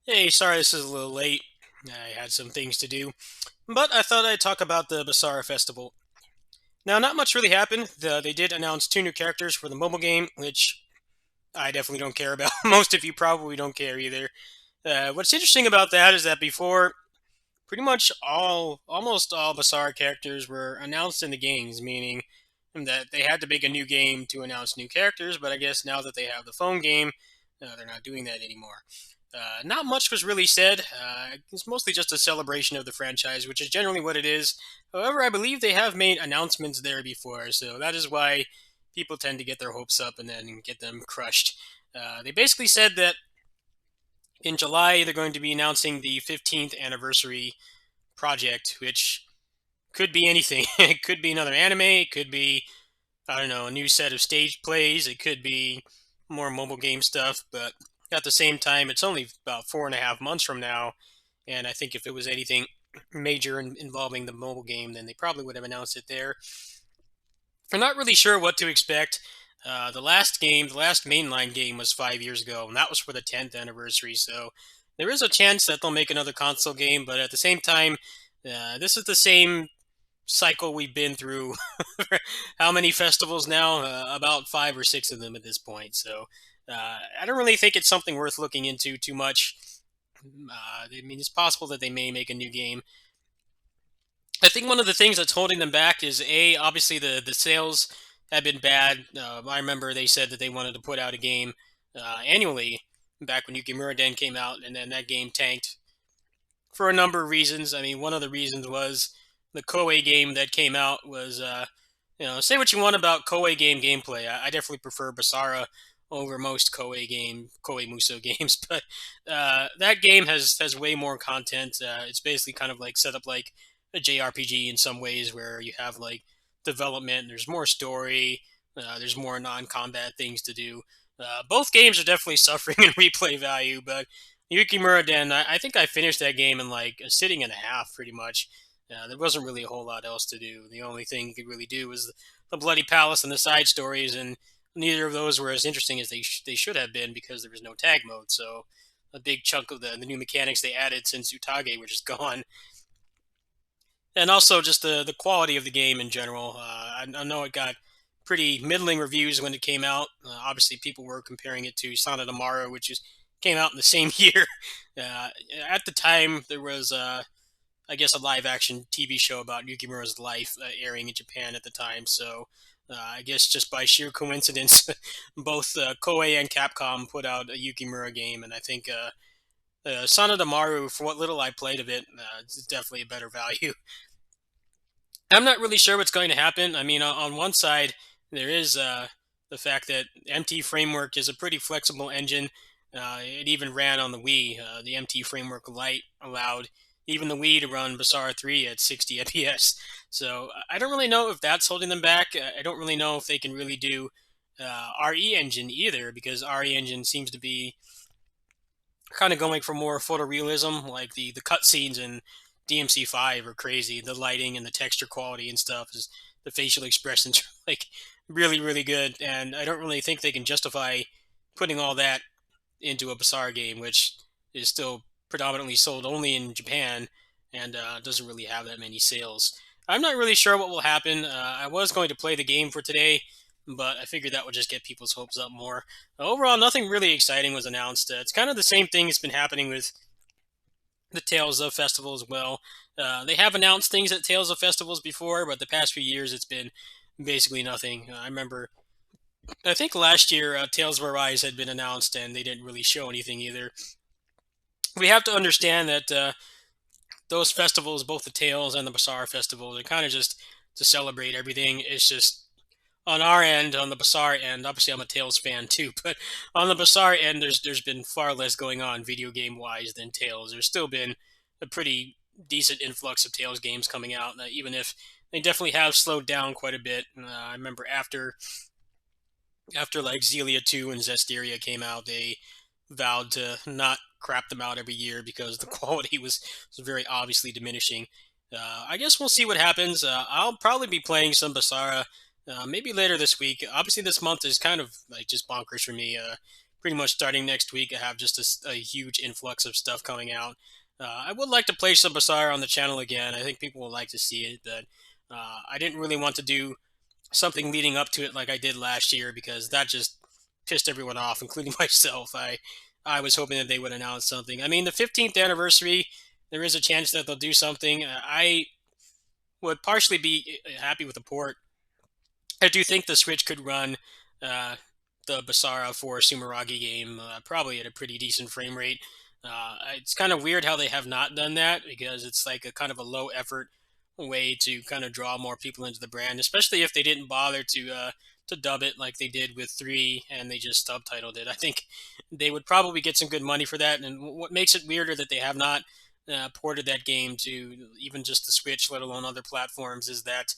Hey, sorry this is a little late. I had some things to do, but I thought I'd talk about the BASARA Festival. Now, not much really happened. They did announce two new characters for the mobile game, which I definitely don't care about. Most of you probably don't care either. What's interesting about that is that before, pretty much almost all BASARA characters were announced in the games, meaning that they had to make a new game to announce new characters, but I guess now that they have the phone game, they're not doing that anymore. Not much was really said. It's mostly just a celebration of the franchise, which is generally what it is. However, I believe they have made announcements there before, so that is why people tend to get their hopes up and then get them crushed. They basically said that in July they're going to be announcing the 15th anniversary project, which could be anything. It could be another anime. It could be, I don't know, a new set of stage plays. It could be more mobile game stuff. But at the same time, it's only about 4.5 months from now. And I think if it was anything major involving the mobile game, then they probably would have announced it there. I'm not really sure what to expect. The last game, the last mainline game was 5 years ago, and that was for the 10th anniversary. So there is a chance that they'll make another console game. But at the same time, this is the same cycle we've been through. How many festivals now? About five or six of them at this point. So I don't really think it's something worth looking into too much. I mean, it's possible that they may make a new game. I think one of the things that's holding them back is obviously the sales have been bad. I remember they said that they wanted to put out a game annually back when Yuki Muradin came out, and then that game tanked for a number of reasons. I mean, one of the reasons was the Koei game that came out was, say what you want about Koei game gameplay. I definitely prefer Basara over most Koei Muso games, but that game has way more content. It's basically kind of like set up like a JRPG in some ways, where you have like development. There's more story. There's more non-combat things to do. Both games are definitely suffering in replay value, but Yuki Muradin, I think I finished that game in like a sitting and a half, pretty much. There wasn't really a whole lot else to do. The only thing you could really do was the Bloody Palace and the side stories, and neither of those were as interesting as they should have been because there was no tag mode. So a big chunk of the new mechanics they added since Utage were just gone, and also just the quality of the game in general. I know it got pretty middling reviews when it came out. Obviously, people were comparing it to Sana Tomorrow, which is came out in the same year. Uh, at the time, there was, I guess, a live action TV show about Yukimura's life airing in Japan at the time. So I guess just by sheer coincidence, both Koei and Capcom put out a Yukimura game, and I think Sana Maru, for what little I played of it, it's definitely a better value. I'm not really sure what's going to happen. I mean, on one side, there is the fact that MT Framework is a pretty flexible engine. It even ran on the Wii. The MT Framework Lite allowed even the Wii to run Basara 3 at 60 FPS. So I don't really know if that's holding them back. I don't really know if they can really do RE Engine either, because RE Engine seems to be kind of going for more photorealism. Like the cutscenes in DMC5 are crazy. The lighting and the texture quality and stuff is the facial expressions are like really good. And I don't really think they can justify putting all that into a Basar game, which is still predominantly sold only in Japan and doesn't really have that many sales. I'm not really sure what will happen. I was going to play the game for today, but I figured that would just get people's hopes up more. Overall, nothing really exciting was announced. It's kind of the same thing that's been happening with the Tales of Festival as well. They have announced things at Tales of Festivals before, but the past few years it's been basically nothing. I remember, I think last year Tales of Arise had been announced and they didn't really show anything either. We have to understand that those festivals, both the Tales and the Basara Festival, they're kind of just to celebrate everything. It's just on our end, on the Basara end, obviously I'm a Tales fan too, but on the Basara end, there's been far less going on video game wise than Tales. There's still been a pretty decent influx of Tales games coming out, even if they definitely have slowed down quite a bit. I remember after like Zelia 2 and Zestiria came out, they vowed to not crap them out every year because the quality was very obviously diminishing. I guess we'll see what happens. I'll probably be playing some Basara maybe later this week. Obviously, this month is kind of like just bonkers for me. pretty much starting next week, I have just a huge influx of stuff coming out. I would like to play some Basara on the channel again. I think people will like to see it, but I didn't really want to do something leading up to it like I did last year because that just pissed everyone off, including myself. I was hoping that they would announce something. I mean, the 15th anniversary, there is a chance that they'll do something. I would partially be happy with the port. I do think the Switch could run uh, the Basara for Sumeragi game probably at a pretty decent frame rate. It's kind of weird how they have not done that because it's like a kind of a low effort way to kind of draw more people into the brand, especially if they didn't bother to dub it like they did with 3 and they just subtitled it. I think they would probably get some good money for that. And what makes it weirder that they have not ported that game to even just the Switch, let alone other platforms, is that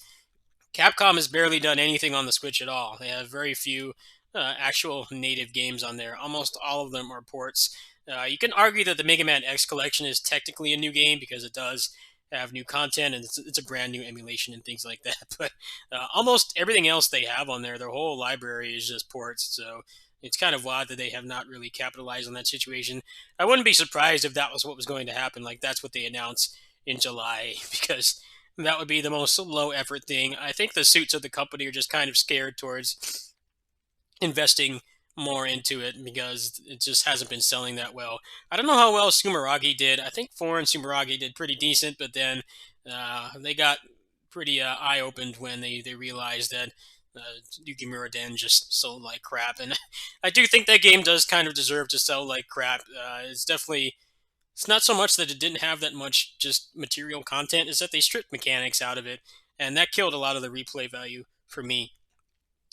Capcom has barely done anything on the Switch at all. They have very few actual native games on there. Almost all of them are ports. You can argue that the Mega Man X collection is technically a new game because it does have new content and it's a brand new emulation and things like that. But almost everything else they have on there, their whole library is just ports. So it's kind of odd that they have not really capitalized on that situation. I wouldn't be surprised if that was what was going to happen. Like that's what they announced in July because that would be the most low effort thing. I think the suits of the company are just kind of scared towards investing more into it because it just hasn't been selling that well. I don't know how well Sumeragi did. I think 4 and Sumeragi did pretty decent, but then they got pretty eye opened when they realized that Yukimura Den just sold like crap. And I do think that game does kind of deserve to sell like crap. It's not so much that it didn't have that much just material content, is that they stripped mechanics out of it, and that killed a lot of the replay value for me.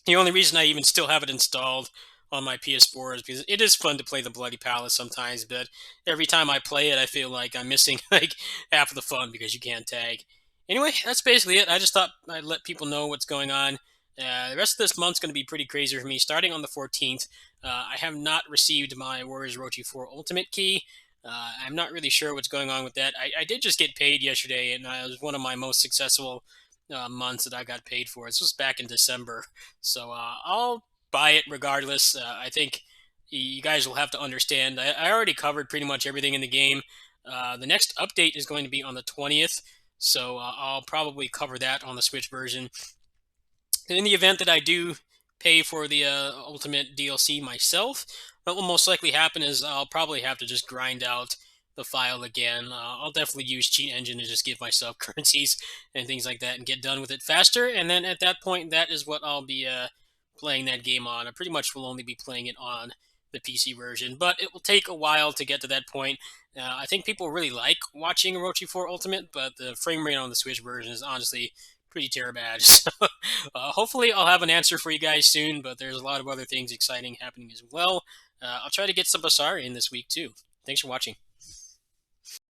The only reason I even still have it installed on my PS4 is because it is fun to play the Bloody Palace sometimes, but every time I play it, I feel like I'm missing like half of the fun because you can't tag. Anyway, that's basically it. I just thought I'd let people know what's going on. The rest of this month's going to be pretty crazy for me. Starting on the 14th, I have not received my Warriors Orochi 4 Ultimate Key. I'm not really sure what's going on with that. I did just get paid yesterday, and it was one of my most successful months that I got paid for. This was back in December, so I'll buy it regardless. I think you guys will have to understand. I already covered pretty much everything in the game. The next update is going to be on the 20th, so I'll probably cover that on the Switch version. In the event that I do pay for the Ultimate DLC myself, what will most likely happen is I'll probably have to just grind out the file again. I'll definitely use Cheat Engine to just give myself currencies and things like that and get done with it faster. And then at that point, that is what I'll be playing that game on. I pretty much will only be playing it on the PC version, but it will take a while to get to that point. I think people really like watching Orochi 4 Ultimate, but the frame rate on the Switch version is honestly pretty terrible. So hopefully I'll have an answer for you guys soon, but there's a lot of other things exciting happening as well. I'll try to get some Basara in this week too. Thanks for watching.